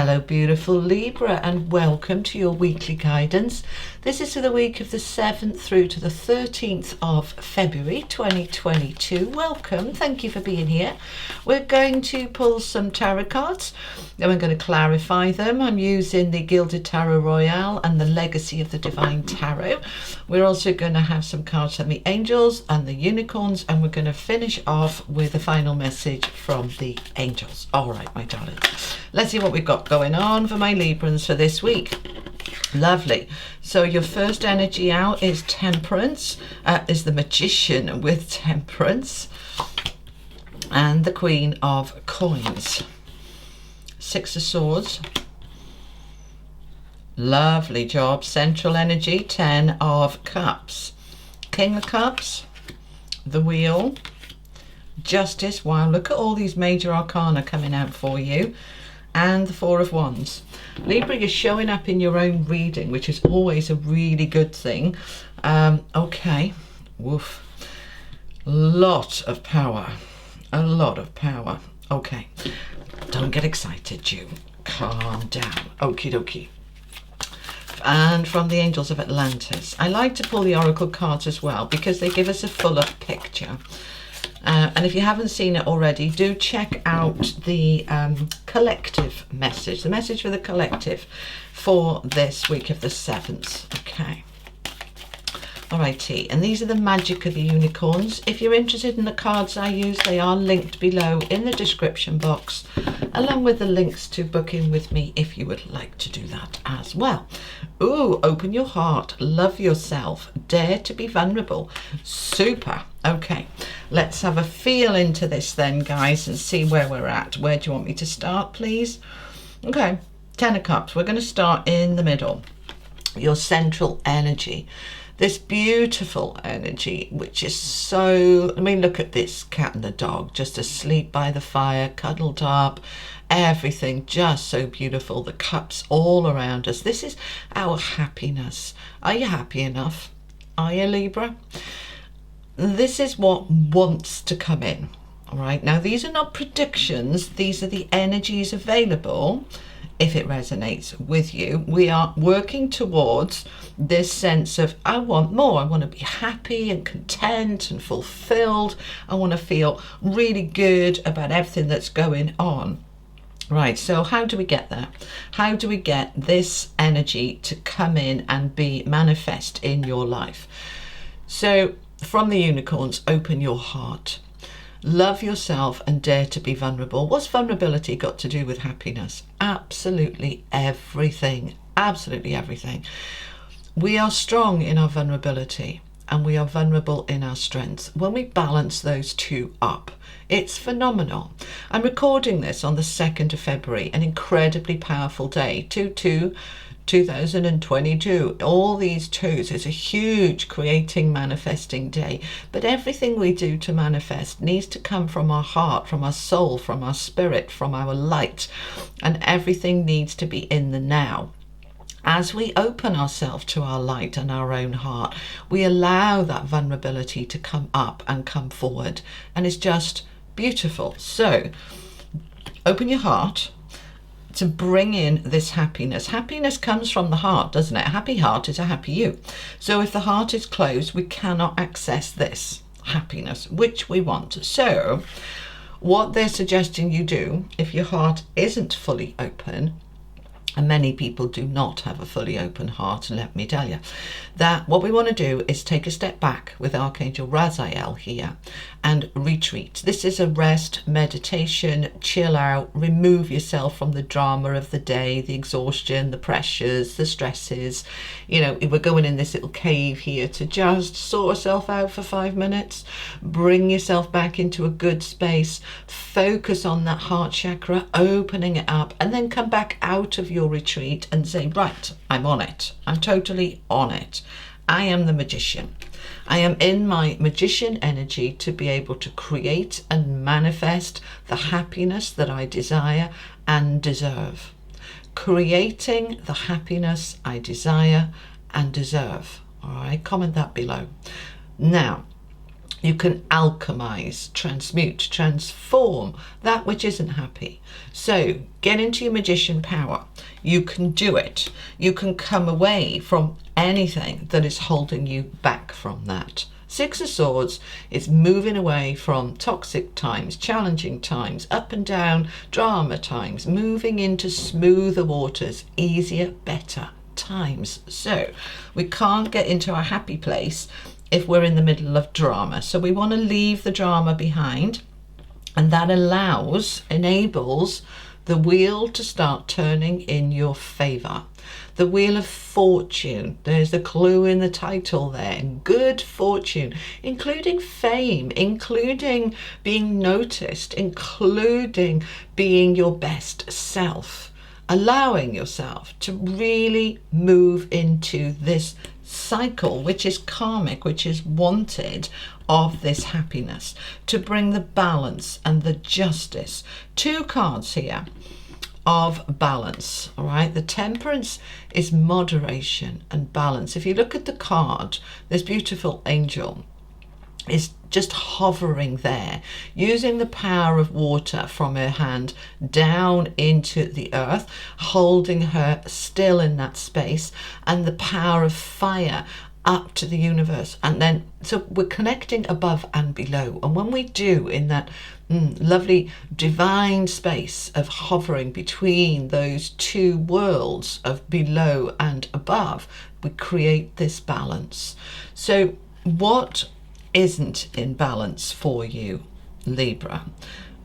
Hello beautiful Libra, and welcome to your weekly guidance. This is for the week of the 7th through to the 13th of February 2022. Welcome, thank you for being here. We're going to pull some tarot cards and we're going to clarify them. I'm using the Gilded Tarot Royale and the Legacy of the Divine Tarot. We're also going to have some cards from the angels and the unicorns, and we're going to finish off with a final message from the angels. All right, my darling, let's see what we've got going on for my Librans for this week. Lovely. So your first energy out is Temperance, is the Magician with Temperance, and the Queen of Coins. Six of Swords. Lovely job. Central energy, 10 of Cups. King of Cups, the Wheel, Justice. Wow, look at all these major arcana coming out for you. And the Four of Wands. Libra, you're showing up in your own reading, which is always a really good thing. Okay, woof. Lot of power. A lot of power. Okay, don't get excited, June. Calm down. Okie dokie. And from the Angels of Atlantis. I like to pull the Oracle cards as well because they give us a fuller picture. And if you haven't seen it already, do check out the collective message, the message for the collective for this week of the 7th. Okay. Alrighty, and these are the magic of the unicorns. If you're interested in the cards I use, they are linked below in the description box, along with the links to book in with me if you would like to do that as well. Ooh, open your heart, love yourself, dare to be vulnerable. Super. Okay, let's have a feel into this then, guys, and see where we're at. Where do you want me to start, please? Okay, 10 of Cups. We're going to start in the middle. Your central energy. This beautiful energy, which is so, I mean, look at this cat and the dog just asleep by the fire, cuddled up, everything just so beautiful. The cups all around us. This is our happiness. Are you happy enough? Are you, Libra? This is what wants to come in. All right. Now, these are not predictions. These are the energies available. If it resonates with you, we are working towards this sense of, I want more. I want to be happy and content and fulfilled. I want to feel really good about everything that's going on. Right, so how do we get there? How do we get this energy to come in and be manifest in your life? So from the unicorns, open your heart. Love yourself and dare to be vulnerable. What's vulnerability got to do with happiness? Absolutely everything. Absolutely everything. We are strong in our vulnerability and we are vulnerable in our strengths. When we balance those two up, it's phenomenal. I'm recording this on the 2nd of February, an incredibly powerful day. 2022, all these twos. It's a huge creating, manifesting day, but everything we do to manifest needs to come from our heart, from our soul, from our spirit, from our light, and everything needs to be in the now. As we open ourselves to our light and our own heart, we allow that vulnerability to come up and come forward, and it's just beautiful. So open your heart to bring in this happiness. Happiness comes from the heart, doesn't it? A happy heart is a happy you. So if the heart is closed, we cannot access this happiness, which we want. So what they're suggesting you do, if your heart isn't fully open, and many people do not have a fully open heart, and let me tell you, that what we want to do is take a step back with Archangel Raziel here and retreat. This is a rest, meditation, chill out, remove yourself from the drama of the day, the exhaustion, the pressures, the stresses. You know, we're going in this little cave here to just sort yourself out for 5 minutes, bring yourself back into a good space, focus on that heart chakra, opening it up, and then come back out of your retreat and say, right, I'm on it. I'm totally on it. I am the magician. I am in my magician energy to be able to create and manifest the happiness that I desire and deserve. Creating the happiness I desire and deserve. All right, comment that below. Now, You can alchemize, transmute, transform that which isn't happy. So get into your magician power. You can do it. You can come away from anything that is holding you back from that. Six of Swords is moving away from toxic times, challenging times, up and down drama times, moving into smoother waters, easier, better times. So we can't get into a happy place if we're in the middle of drama. So we want to leave the drama behind, and that enables the wheel to start turning in your favor. The Wheel of Fortune, there's the clue in the title there. Good fortune, including fame, including being noticed, including being your best self, allowing yourself to really move into this cycle, which is karmic, which is wanted, of this happiness, to bring the balance and the justice. Two cards here of balance. All right, the Temperance is moderation and balance. If you look at the card, this beautiful angel is just hovering there, using the power of water from her hand down into the earth, holding her still in that space, and the power of fire up to the universe. And then, so we're connecting above and below. And when we do in that lovely divine space of hovering between those two worlds of below and above, we create this balance. So what isn't in balance for you, Libra?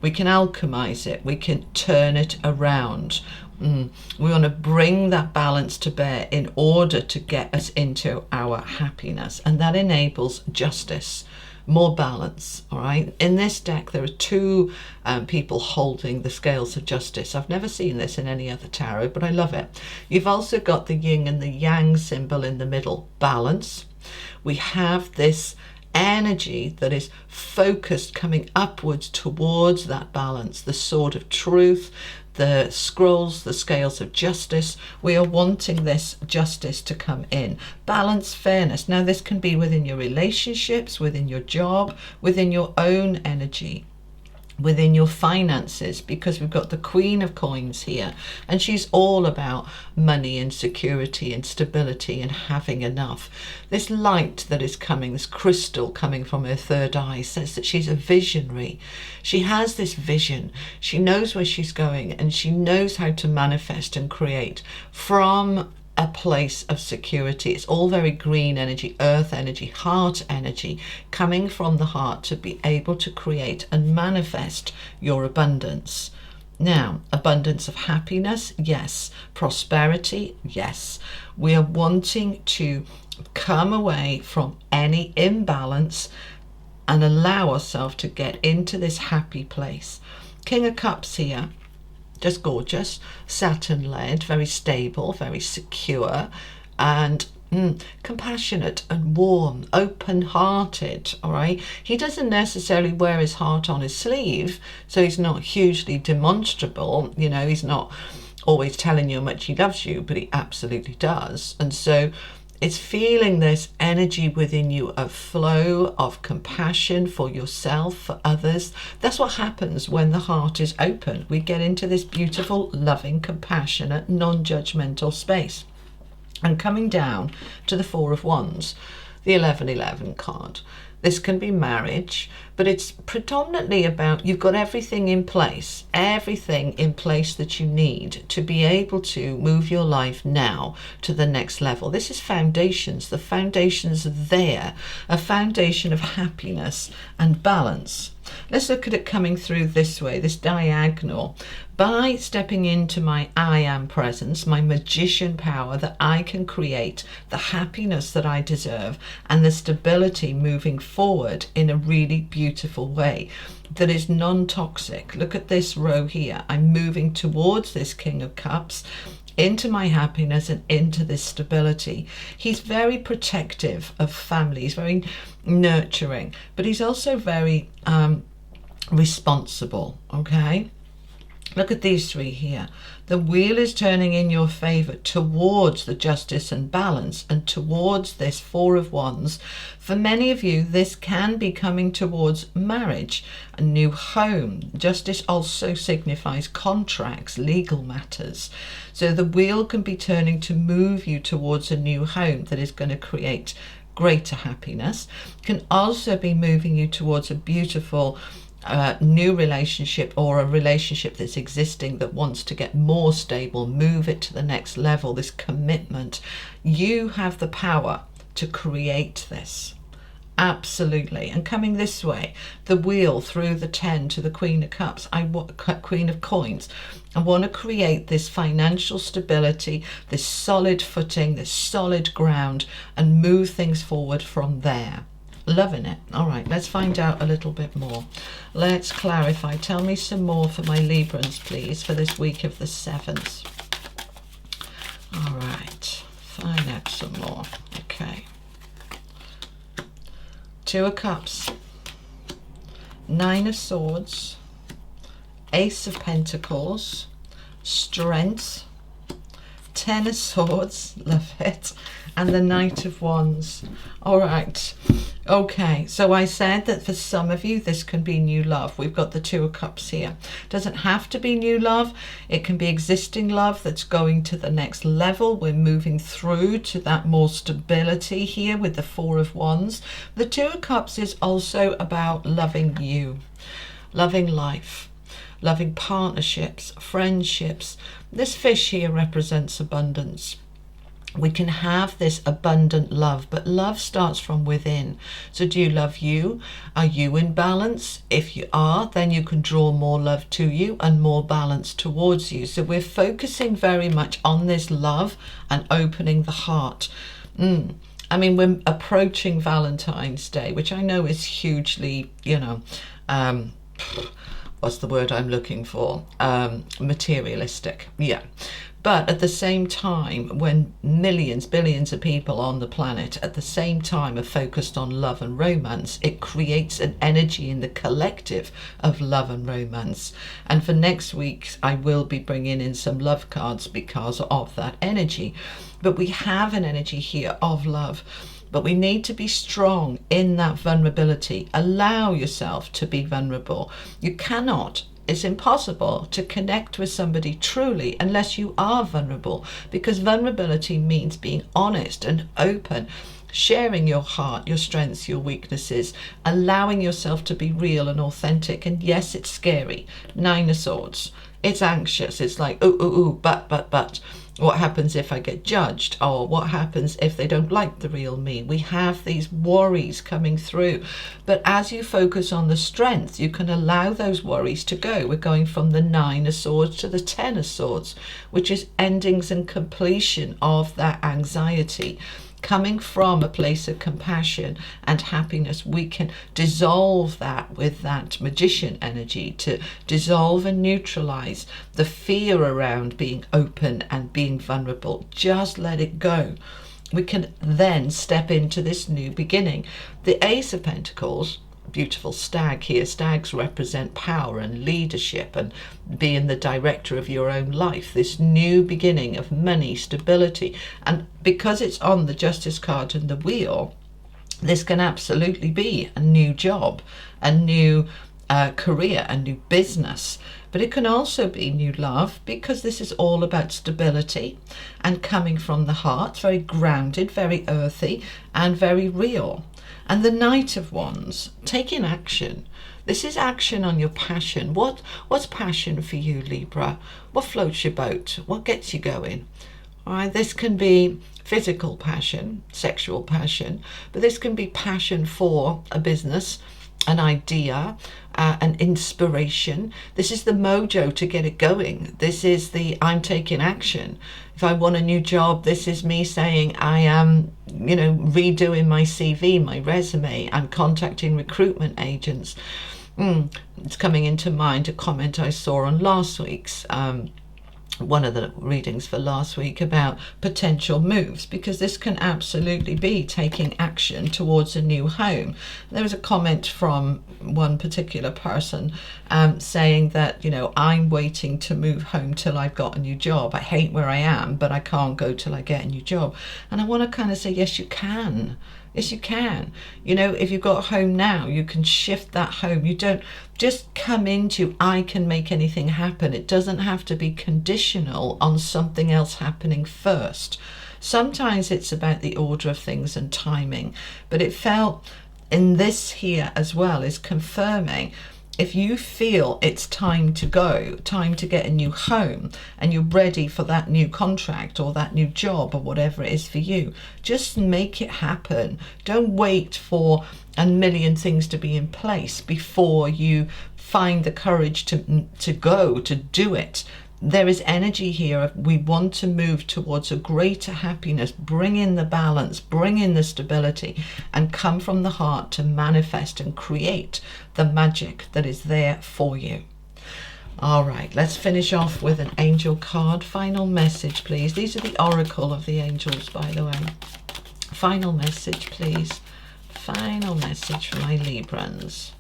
We can alchemize it, we can turn it around. We want to bring that balance to bear in order to get us into our happiness, and that enables justice, more balance. All right, in this deck there are two people holding the scales of justice. I've never seen this in any other tarot, but I love it. You've also got the yin and the yang symbol in the middle, balance. We have this energy that is focused, coming upwards towards that balance, the sword of truth, the scrolls, the scales of justice. We are wanting this justice to come in. Balance, fairness. Now this can be within your relationships, within your job, within your own energy, within your finances, because we've got the Queen of Coins here, and she's all about money and security and stability and having enough. This light that is coming, this crystal coming from her third eye, says that she's a visionary. She has this vision, she knows where she's going, and she knows how to manifest and create from a place of security. It's all very green energy, earth energy, heart energy, coming from the heart to be able to create and manifest your abundance. Now, abundance of happiness, yes. Prosperity, yes. We are wanting to come away from any imbalance and allow ourselves to get into this happy place. King of Cups here, just gorgeous, Saturn-led, very stable, very secure, and compassionate and warm, open-hearted. All right, he doesn't necessarily wear his heart on his sleeve, so he's not hugely demonstrable. You know, he's not always telling you how much he loves you, but he absolutely does. And so it's feeling this energy within you of flow, of compassion for yourself, for others. That's what happens when the heart is open. We get into this beautiful, loving, compassionate, non-judgmental space. And coming down to the Four of Wands, the 1111 card. This can be marriage, but it's predominantly about you've got everything in place that you need to be able to move your life now to the next level. This is foundations. The foundations are there, a foundation of happiness and balance. Let's look at it coming through this way, this diagonal. By stepping into my I am presence, my magician power, that I can create the happiness that I deserve and the stability moving forward in a really beautiful way that is non-toxic. Look at this row here. I'm moving towards this King of Cups, into my happiness and into this stability. He's very protective of family. He's very nurturing, but he's also very responsible, okay? Look at these three here. The wheel is turning in your favor towards the justice and balance and towards this Four of Wands. For many of you, this can be coming towards marriage, a new home. Justice also signifies contracts, legal matters. So the wheel can be turning to move you towards a new home that is going to create greater happiness. Can also be moving you towards a beautiful new relationship, or a relationship that's existing that wants to get more stable, move it to the next level, this commitment. You have the power to create this. Absolutely. And coming this way, the wheel through the 10 to the Queen of Cups, Queen of Coins. I want to create this financial stability, this solid footing, this solid ground, and move things forward from there. Loving it. All right, let's find out a little bit more. Let's clarify. Tell me some more for my Librans, please, for this week of the 7th. All right, find out some more. Okay. 2 of Cups, 9 of Swords, Ace of Pentacles, Strength, 10 of Swords, love it, and the Knight of Wands. All right. Okay, so I said that for some of you, this can be new love. We've got the 2 of Cups here. Doesn't have to be new love. It can be existing love that's going to the next level. We're moving through to that more stability here with the 4 of Wands. The 2 of Cups is also about loving you, loving life, loving partnerships, friendships. This fish here represents abundance. We can have this abundant love, but love starts from within. So do you love you? Are you in balance? If you are, then you can draw more love to you and more balance towards you. So we're focusing very much on this love and opening the heart. I mean, we're approaching Valentine's Day, which I know is hugely, what's the word I'm looking for? Materialistic. Yeah. But at the same time, when millions, billions of people on the planet at the same time are focused on love and romance, it creates an energy in the collective of love and romance. And for next week, I will be bringing in some love cards because of that energy. But we have an energy here of love. But we need to be strong in that vulnerability. Allow yourself to be vulnerable. You cannot, it's impossible to connect with somebody truly unless you are vulnerable, because vulnerability means being honest and open, sharing your heart, your strengths, your weaknesses, allowing yourself to be real and authentic. And yes, it's scary. 9 of Swords. It's anxious. It's like, but. What happens if I get judged? Or what happens if they don't like the real me? We have these worries coming through. But as you focus on the strength, you can allow those worries to go. We're going from the 9 of Swords to the 10 of Swords, which is endings and completion of that anxiety. Coming from a place of compassion and happiness, we can dissolve that with that magician energy to dissolve and neutralize the fear around being open and being vulnerable. Just let it go. We can then step into this new beginning. The Ace of Pentacles, beautiful stag here. Stags represent power and leadership and being the director of your own life. This new beginning of money, stability. And because it's on the Justice card and the wheel, this can absolutely be a new job, a new career, a new business. But it can also be new love, because this is all about stability and coming from the heart, very grounded, very earthy, and very real. And the Knight of Wands, taking action. This is action on your passion. What's passion for you, Libra? What floats your boat? What gets you going? All right, this can be physical passion, sexual passion, but this can be passion for a business, an idea, an inspiration. This is the mojo to get it going. This is the I'm taking action. If I want a new job, this is me saying I am, redoing my CV, my resume. I'm contacting recruitment agents. It's coming into mind a comment I saw on last week's one of the readings for last week about potential moves, because this can absolutely be taking action towards a new home. There was a comment from one particular person saying that, you know, I'm waiting to move home till I've got a new job. I hate where I am, but I can't go till I get a new job. And I want to kind of say, yes, you can. Yes, you can. You know, if you've got a home now, you can shift that home. You don't just come into, I can make anything happen. It doesn't have to be conditional on something else happening first. Sometimes it's about the order of things and timing. But it felt in this here as well is confirming, if you feel it's time to go, time to get a new home, and you're ready for that new contract or that new job or whatever it is for you, just make it happen. Don't wait for a million things to be in place before you find the courage to go, to do it. There is energy here of we want to move towards a greater happiness, bring in the balance, bring in the stability, and come from the heart to manifest and create the magic that is there for you. All right, let's finish off with an angel card. Final message, please. These are the oracle of the angels, by the way. Final message, please. Final message for my Librans.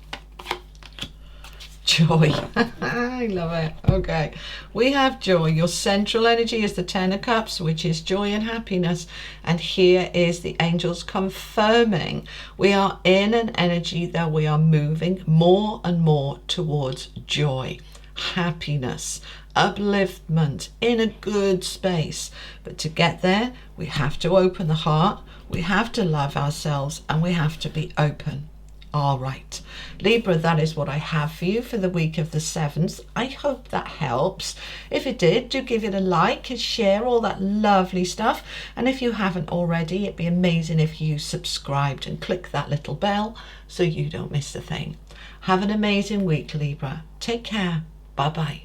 Joy. I love it. Okay, we have joy. Your central energy is the Ten of Cups, which is joy and happiness. And here is the angels confirming we are in an energy that we are moving more and more towards joy, happiness, upliftment, in a good space. But to get there, we have to open the heart, we have to love ourselves, and we have to be open. All right, Libra, that is what I have for you for the week of the 7th. I hope that helps. If it did, do give it a like and share, all that lovely stuff. And if you haven't already, it'd be amazing if you subscribed and click that little bell so you don't miss a thing. Have an amazing week, Libra. Take care. Bye-bye.